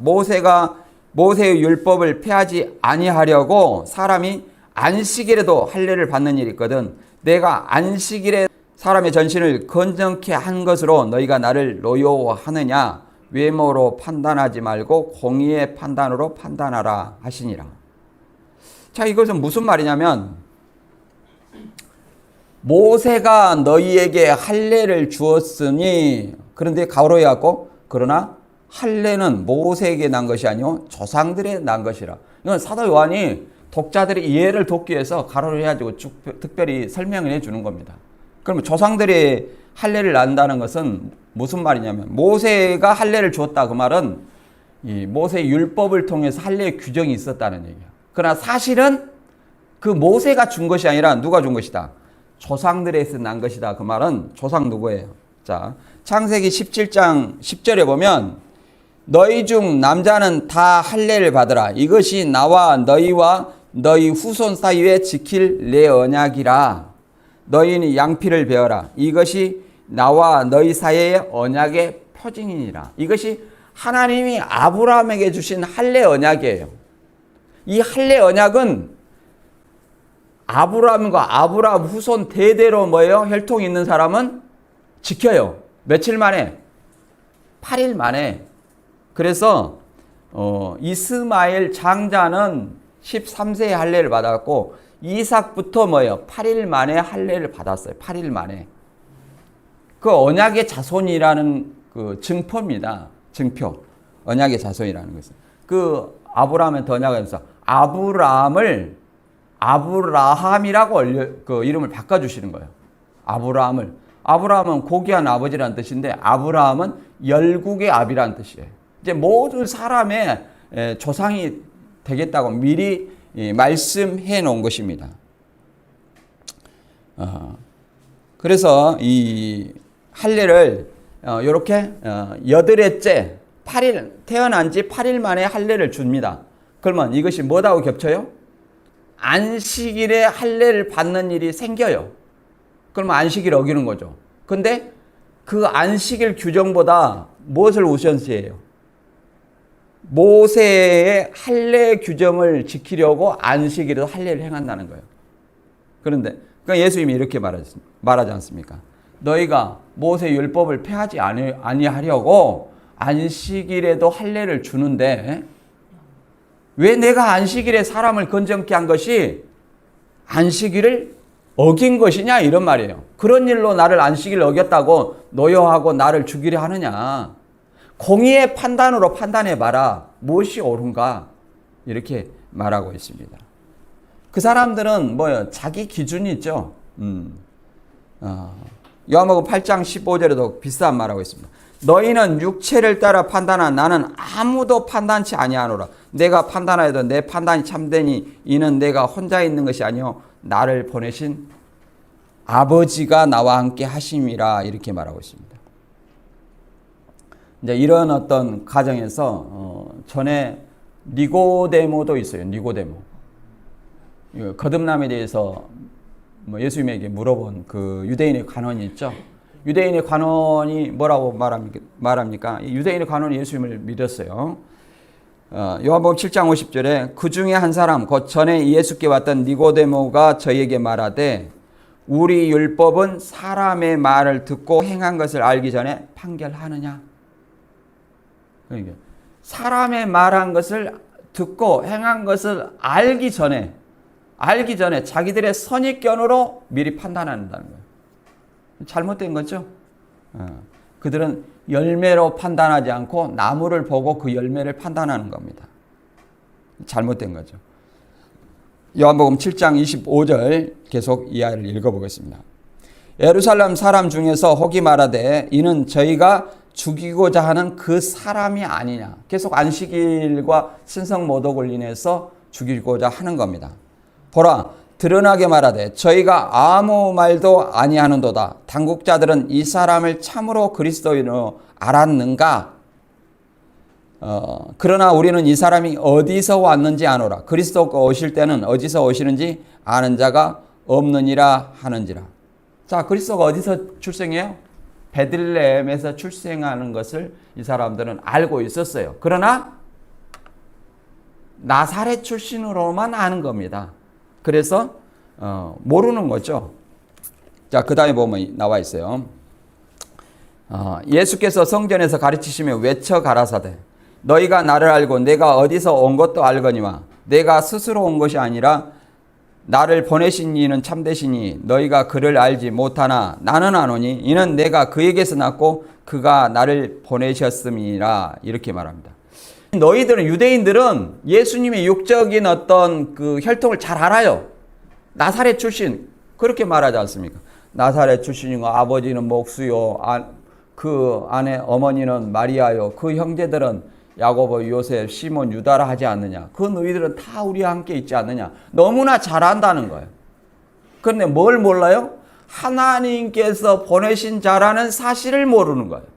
모세의 율법을 폐하지 아니하려고 사람이 안식일에도 할례를 받는 일이 있거든. 내가 안식일에 사람의 전신을 건정케 한 것으로 너희가 나를 노여워하느냐. 외모로 판단하지 말고 공의의 판단으로 판단하라 하시니라. 자, 이것은 무슨 말이냐면 모세가 너희에게 할례를 주었으니 그런데 가로에 갖고 그러나 할례는 모세에게 난 것이 아니요 조상들에 난 것이라. 이건 사도 요한이 독자들의 이해를 돕기 위해서 가로를 해가지고 특별히 설명을 해주는 겁니다. 그러면 조상들이 할례를 난다는 것은 무슨 말이냐면 모세가 할례를 주었다. 그 말은 이 모세의 율법을 통해서 할례의 규정이 있었다는 얘기야. 그러나 사실은 그 모세가 준 것이 아니라 누가 준 것이다. 조상들에서 난 것이다. 그 말은 조상 누구예요? 자, 창세기 17장 10절에 보면 너희 중 남자는 다 할례를 받으라. 이것이 나와 너희와 너희 후손 사이에 지킬 내 언약이라. 너희는 양피를 베어라. 이것이 나와 너희 사이의 언약의 표징이니라. 이것이 하나님이 아브라함에게 주신 할례 언약이에요. 이 할례 언약은 아브라함과 아브라함 후손 대대로 뭐예요? 혈통이 있는 사람은 지켜요. 며칠 만에? 8일 만에. 그래서 이스마엘 장자는 13세에 할례를 받았고 이삭부터 뭐예요? 8일 만에 할례를 받았어요. 8일 만에. 그 언약의 자손이라는 그 증표입니다. 증표. 언약의 자손이라는 것은. 그 아브라함의 언약에서 아브라함이라고 그 이름을 바꿔주시는 거예요. 아브라함은 고귀한 아버지라는 뜻인데 아브라함은 열국의 아비라는 뜻이에요. 이제 모든 사람의 조상이 되겠다고 미리 말씀해 놓은 것입니다. 그래서 이 할례를 이렇게 8회째 8일 태어난 지 8일 만에 할례를 줍니다. 그러면 이것이 뭐하고 겹쳐요? 안식일에 할례를 받는 일이 생겨요. 그러면 안식일 어기는 거죠. 근데 그 안식일 규정보다 무엇을 우선시해요? 모세의 할례 규정을 지키려고 안식일에도 할례를 행한다는 거예요. 그런데 그러니까 예수님이 이렇게 말하지 않습니까? 너희가 모세 율법을 폐하지 아니하려고 안식일에도 할례를 주는데 왜 내가 안식일에 사람을 건전케 한 것이 안식일을 어긴 것이냐 이런 말이에요. 그런 일로 나를 안식일을 어겼다고 노여하고 나를 죽이려 하느냐. 공의의 판단으로 판단해 봐라. 무엇이 옳은가 이렇게 말하고 있습니다. 그 사람들은 뭐요? 자기 기준이 있죠. 요한복음 8장 15절에도 비슷한 말하고 있습니다. 너희는 육체를 따라 판단한 나는 아무도 판단치 아니하노라. 내가 판단하여도 내 판단이 참되니 이는 내가 혼자 있는 것이 아니요 나를 보내신 아버지가 나와 함께 하심이라 이렇게 말하고 있습니다. 이제 이런 어떤 가정에서 전에 니고데모도 있어요. 니고데모. 거듭남에 대해서 예수님에게 물어본 그 유대인의 관원이 있죠. 유대인의 관원이 뭐라고 말합니까? 유대인의 관원이 예수님을 믿었어요. 요한복음 7장 50절에 그 중에 한 사람 곧 전에 예수께 왔던 니고데모가 저희에게 말하되 우리 율법은 사람의 말을 듣고 행한 것을 알기 전에 판결하느냐? 그러니까 사람의 말한 것을 듣고 행한 것을 알기 전에 자기들의 선입견으로 미리 판단한다는 거예요. 잘못된 거죠. 그들은 열매로 판단하지 않고 나무를 보고 그 열매를 판단하는 겁니다. 잘못된 거죠. 요한복음 7장 25절 계속 이하를 읽어보겠습니다. 예루살렘 사람 중에서 혹이 말하되 이는 저희가 죽이고자 하는 그 사람이 아니냐. 계속 안식일과 신성모독을 인해서 죽이고자 하는 겁니다. 보라 드러나게 말하되 저희가 아무 말도 아니하는도다. 당국자들은 이 사람을 참으로 그리스도인으로 알았는가? 그러나 우리는 이 사람이 어디서 왔는지 아노라. 그리스도가 오실 때는 어디서 오시는지 아는 자가 없느니라 하는지라. 자, 그리스도가 어디서 출생해요? 베들레헴에서 출생하는 것을 이 사람들은 알고 있었어요. 그러나 나사렛 출신으로만 아는 겁니다. 그래서 모르는 거죠. 자, 그 다음에 보면 나와 있어요. 예수께서 성전에서 가르치시며 외쳐 가라사대 너희가 나를 알고 내가 어디서 온 것도 알거니와 내가 스스로 온 것이 아니라 나를 보내신 이는 참되시니 너희가 그를 알지 못하나 나는 아노니 이는 내가 그에게서 났고 그가 나를 보내셨음이라 이렇게 말합니다. 너희들은 유대인들은 예수님의 육적인 어떤 그 혈통을 잘 알아요. 나사렛 출신 그렇게 말하지 않습니까? 나사렛 출신이고 아버지는 목수요, 그 아내 어머니는 마리아요, 그 형제들은 야고보, 요셉, 시몬, 유다라 하지 않느냐. 그 너희들은 다 우리와 함께 있지 않느냐. 너무나 잘 안다는 거예요. 그런데 뭘 몰라요? 하나님께서 보내신 자라는 사실을 모르는 거예요.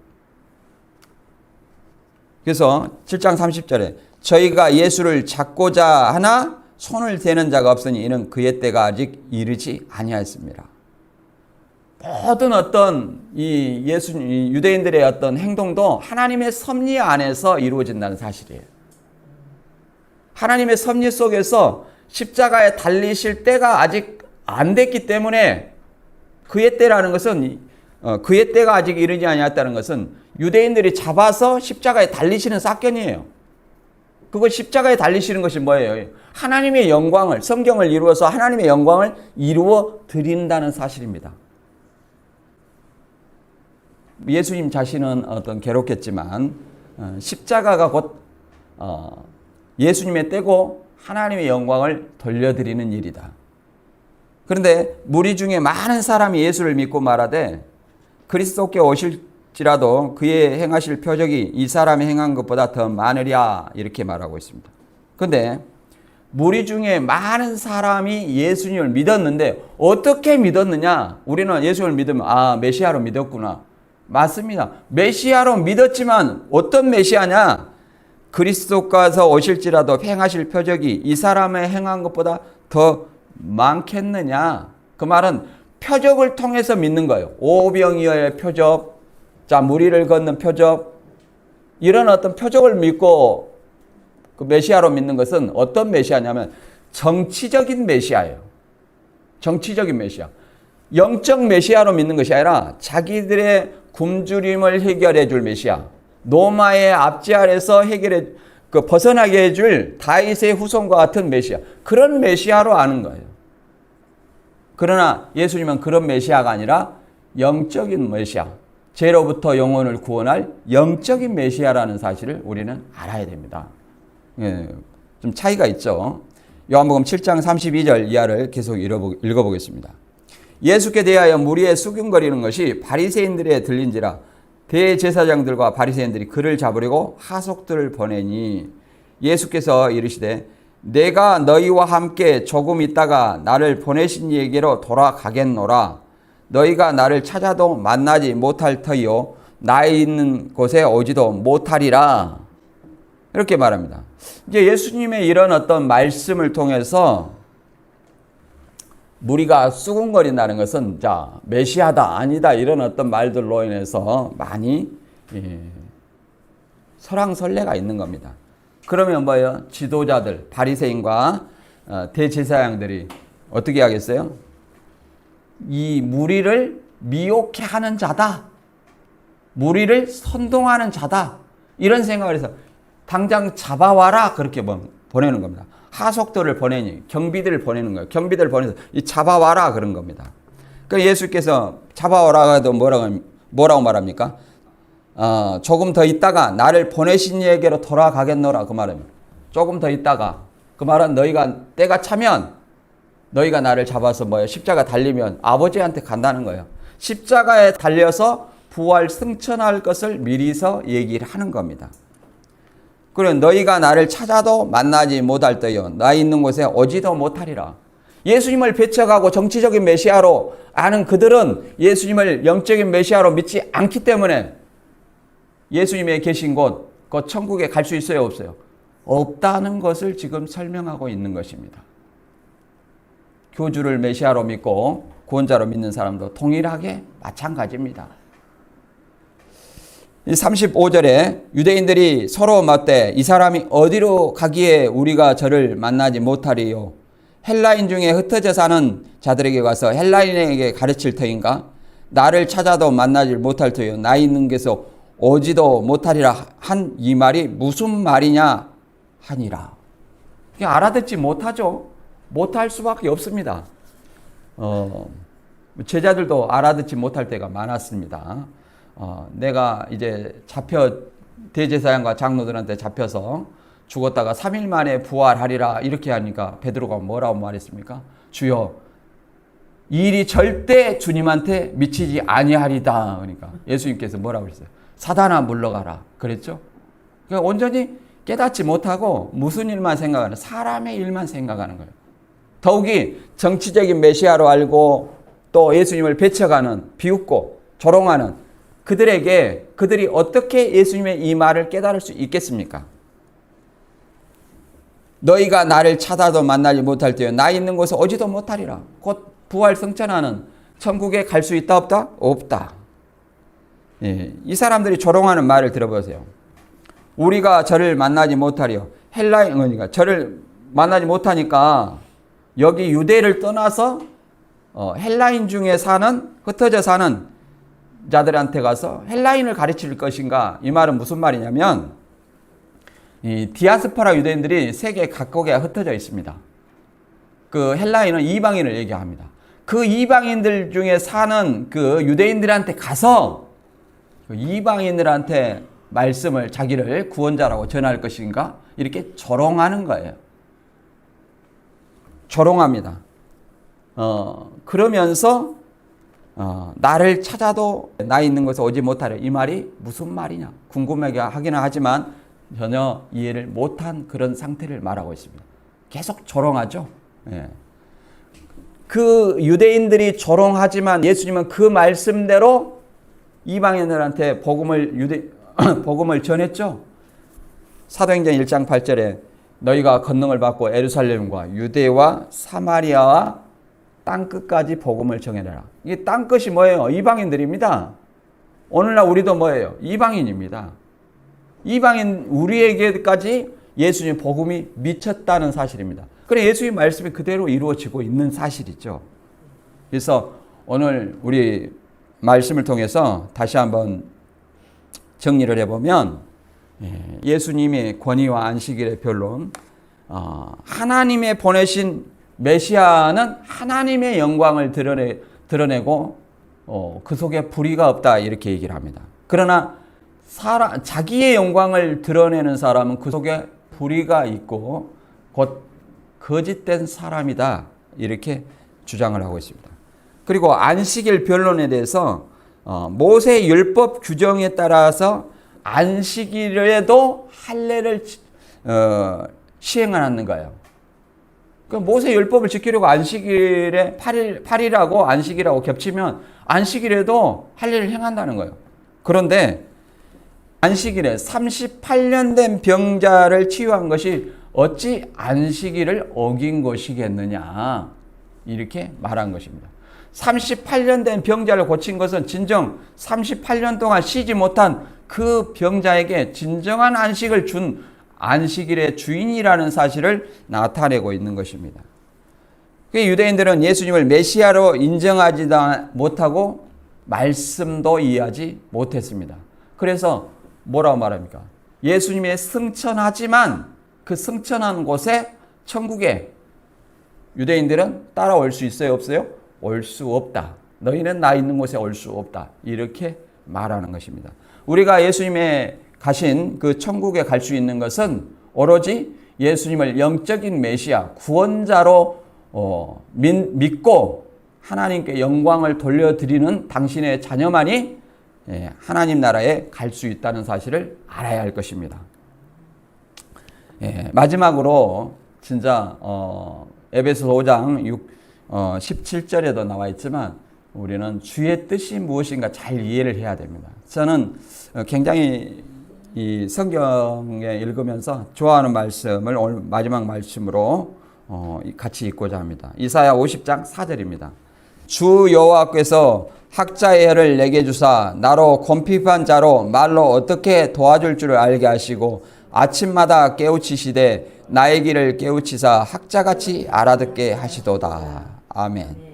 그래서 7장 30절에 저희가 예수를 잡고자 하나 손을 대는 자가 없으니 이는 그의 때가 아직 이르지 아니하였습니다. 모든 어떤 이 유대인들의 어떤 행동도 하나님의 섭리 안에서 이루어진다는 사실이에요. 하나님의 섭리 속에서 십자가에 달리실 때가 아직 안 됐기 때문에 그의 때라는 것은 그의 때가 아직 이르지 아니하였다는 것은 유대인들이 잡아서 십자가에 달리시는 사건이에요. 그거 십자가에 달리시는 것이 뭐예요? 하나님의 영광을, 성경을 이루어서 하나님의 영광을 이루어 드린다는 사실입니다. 예수님 자신은 어떤 괴롭겠지만 십자가가 곧 예수님의 때고 하나님의 영광을 돌려드리는 일이다. 그런데 무리 중에 많은 사람이 예수를 믿고 말하되 그리스도께 오실지라도 그의 행하실 표적이 이 사람이 행한 것보다 더 많으랴 이렇게 말하고 있습니다. 그런데 무리 중에 많은 사람이 예수님을 믿었는데 어떻게 믿었느냐? 우리는 예수님을 믿으면 메시아로 믿었구나. 맞습니다. 메시아로 믿었지만 어떤 메시아냐? 그리스도께서 오실지라도 행하실 표적이 이 사람의 행한 것보다 더 많겠느냐? 그 말은 표적을 통해서 믿는 거예요. 오병이어의 표적, 자 무리를 걷는 표적, 이런 어떤 표적을 믿고 그 메시아로 믿는 것은 어떤 메시아냐면 정치적인 메시아예요. 정치적인 메시아. 영적 메시아로 믿는 것이 아니라 자기들의 굶주림을 해결해 줄 메시아. 노마의 압제 아래서 벗어나게 해줄 다윗의 후손과 같은 메시아. 그런 메시아로 아는 거예요. 그러나 예수님은 그런 메시아가 아니라 영적인 메시아. 죄로부터 영혼을 구원할 영적인 메시아라는 사실을 우리는 알아야 됩니다. 예, 좀 차이가 있죠. 요한복음 7장 32절 이하를 계속 읽어보겠습니다. 예수께 대하여 무리에 수군거리는 것이 바리새인들에 들린지라 대제사장들과 바리새인들이 그를 잡으려고 하속들을 보내니 예수께서 이르시되 내가 너희와 함께 조금 있다가 나를 보내신 이에게로 돌아가겠노라. 너희가 나를 찾아도 만나지 못할 터이요 나 있는 곳에 오지도 못하리라. 이렇게 말합니다. 이제 예수님의 이런 어떤 말씀을 통해서 무리가 수군거린다는 것은 자 메시아다 아니다 이런 어떤 말들로 인해서 많이 설왕설래가 있는 겁니다. 그러면 뭐예요? 지도자들 바리새인과 대제사장들이 어떻게 하겠어요? 이 무리를 미혹해 하는 자다. 무리를 선동하는 자다. 이런 생각을 해서 당장 잡아와라 그렇게 보내는 겁니다. 하속들을 보내니 경비들을 보내는 거예요. 경비들을 보내서 이 잡아와라 그런 겁니다. 그러니까 예수께서 잡아오라 해도 뭐라고 말합니까? 조금 더 있다가 나를 보내신 이에게로 돌아가겠노라 그 말입니다. 조금 더 있다가 그 말은 너희가 때가 차면 너희가 나를 잡아서 십자가 달리면 아버지한테 간다는 거예요. 십자가에 달려서 부활 승천할 것을 미리서 얘기를 하는 겁니다. 그리고 너희가 나를 찾아도 만나지 못할 때요 나 있는 곳에 오지도 못하리라. 예수님을 배척하고 정치적인 메시아로 아는 그들은 예수님을 영적인 메시아로 믿지 않기 때문에 예수님의 계신 곳, 그 천국에 갈 수 있어요 없어요? 없다는 것을 지금 설명하고 있는 것입니다. 교주를 메시아로 믿고 구원자로 믿는 사람도 동일하게 마찬가지입니다. 35절에 유대인들이 서로 맞대 이 사람이 어디로 가기에 우리가 저를 만나지 못하리요? 헬라인 중에 흩어져 사는 자들에게 가서 헬라인에게 가르칠 터인가? 나를 찾아도 만나지 못할 터요 나 있는 곳에서 오지도 못하리라 한 이 말이 무슨 말이냐 하니라. 알아듣지 못하죠. 못할 수밖에 없습니다. 제자들도 알아듣지 못할 때가 많았습니다. 내가 이제 대제사장과 장로들한테 잡혀서 죽었다가 3일 만에 부활하리라 이렇게 하니까 베드로가 뭐라고 말했습니까? 주여 이 일이 절대 주님한테 미치지 아니하리다. 그러니까 예수님께서 뭐라고 그랬어요? 사단아 물러가라 그랬죠. 그러니까 온전히 깨닫지 못하고 무슨 일만 생각하는 사람의 일만 생각하는 거예요. 더욱이 정치적인 메시아로 알고 또 예수님을 배척하는 비웃고 조롱하는 그들이 어떻게 예수님의 이 말을 깨달을 수 있겠습니까? 너희가 나를 찾아도 만나지 못할 때에 나 있는 곳에 오지도 못하리라. 곧 부활 승천하는 천국에 갈 수 있다 없다? 없다. 예, 이 사람들이 조롱하는 말을 들어보세요. 우리가 저를 만나지 못하리요. 헬라인이니까 저를 만나지 못하니까 여기 유대를 떠나서 헬라인 중에 흩어져 사는 자들한테 가서 헬라인을 가르칠 것인가? 이 말은 무슨 말이냐면 이 디아스포라 유대인들이 세계 각국에 흩어져 있습니다. 그 헬라인은 이방인을 얘기합니다. 그 이방인들 중에 사는 그 유대인들한테 가서 그 이방인들한테 말씀을 자기를 구원자라고 전할 것인가? 이렇게 조롱하는 거예요. 조롱합니다. 그러면서 나를 찾아도 나 있는 곳에 오지 못하려. 이 말이 무슨 말이냐? 궁금하게 하기는 하지만 전혀 이해를 못한 그런 상태를 말하고 있습니다. 계속 조롱하죠. 예. 그 유대인들이 조롱하지만 예수님은 그 말씀대로 이방인들한테 복음을 전했죠. 사도행전 1장 8절에 너희가 권능을 받고 예루살렘과 유대와 사마리아와 땅끝까지 복음을 전해라. 이게 땅끝이 뭐예요? 이방인들입니다. 오늘날 우리도 뭐예요? 이방인입니다. 이방인 우리에게까지 예수님 복음이 미쳤다는 사실입니다. 그래 예수님 말씀이 그대로 이루어지고 있는 사실이죠. 그래서 오늘 우리 말씀을 통해서 다시 한번 정리를 해보면 예수님의 권위와 안식일의 변론, 하나님의 보내신 메시아는 하나님의 영광을 드러내고 그 속에 불의가 없다 이렇게 얘기를 합니다. 그러나 자기의 영광을 드러내는 사람은 그 속에 불의가 있고 곧 거짓된 사람이다 이렇게 주장을 하고 있습니다. 그리고 안식일 변론에 대해서 모세 율법 규정에 따라서 안식일에도 할례를 시행하는 거예요. 그 모세 율법을 지키려고 안식일에 8일하고 안식일하고 겹치면 안식일에도 할례를 행한다는 거예요. 그런데 안식일에 38년 된 병자를 치유한 것이 어찌 안식일을 어긴 것이겠느냐 이렇게 말한 것입니다. 38년 된 병자를 고친 것은 진정 38년 동안 쉬지 못한 그 병자에게 진정한 안식을 준 안식일의 주인이라는 사실을 나타내고 있는 것입니다. 유대인들은 예수님을 메시아로 인정하지 못하고 말씀도 이해하지 못했습니다. 그래서 뭐라고 말합니까? 예수님의 승천하지만 그 승천한 곳에 천국에 유대인들은 따라올 수 있어요? 없어요? 올 수 없다. 너희는 나 있는 곳에 올 수 없다. 이렇게 말하는 것입니다. 우리가 예수님의 가신 그 천국에 갈 수 있는 것은 오로지 예수님을 영적인 메시아, 구원자로 믿고 하나님께 영광을 돌려드리는 당신의 자녀만이 하나님 나라에 갈 수 있다는 사실을 알아야 할 것입니다. 마지막으로 진짜 에베소서 5장 17절에도 나와 있지만 우리는 주의 뜻이 무엇인가 잘 이해를 해야 됩니다. 저는 굉장히 이 성경에 읽으면서 좋아하는 말씀을 오늘 마지막 말씀으로 같이 읽고자 합니다. 이사야 50장 4절입니다. 주 여호와께서 학자의 혀를 내게 주사 나로 곤핍한 자로 말로 어떻게 도와줄 줄을 알게 하시고 아침마다 깨우치시되 나의 길을 깨우치사 학자같이 알아듣게 하시도다. 아멘.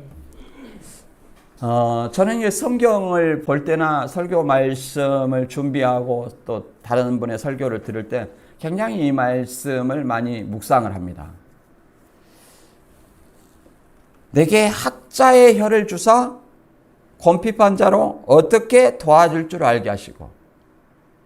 저는 이 성경을 볼 때나 설교 말씀을 준비하고 또 다른 분의 설교를 들을 때 굉장히 이 말씀을 많이 묵상을 합니다. 내게 학자의 혀를 주사 곤핍한 자로 어떻게 도와줄 줄 알게 하시고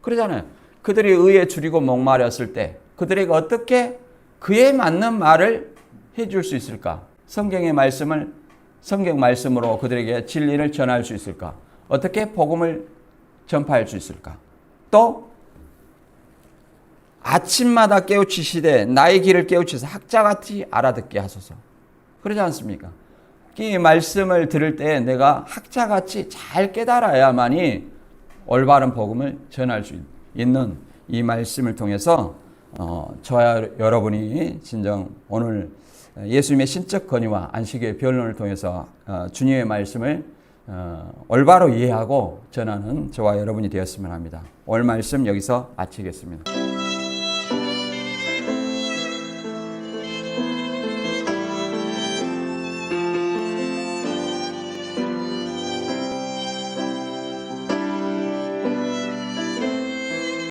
그러잖아요. 그들이 의에 줄이고 목마렸을 때 그들에게 어떻게 그에 맞는 말을 해줄 수 있을까? 성경의 말씀을 성경 말씀으로 그들에게 진리를 전할 수 있을까? 어떻게 복음을 전파할 수 있을까? 또 아침마다 깨우치시되 나의 길을 깨우치사 학자같이 알아듣게 하소서. 그러지 않습니까? 이 말씀을 들을 때 내가 학자같이 잘 깨달아야만이 올바른 복음을 전할 수 있는 이 말씀을 통해서 저와 여러분이 진정 오늘 예수님의 신적 권위와 안식의 변론을 통해서 주님의 말씀을 올바로 이해하고 전하는 저와 여러분이 되었으면 합니다. 오늘 말씀 여기서 마치겠습니다.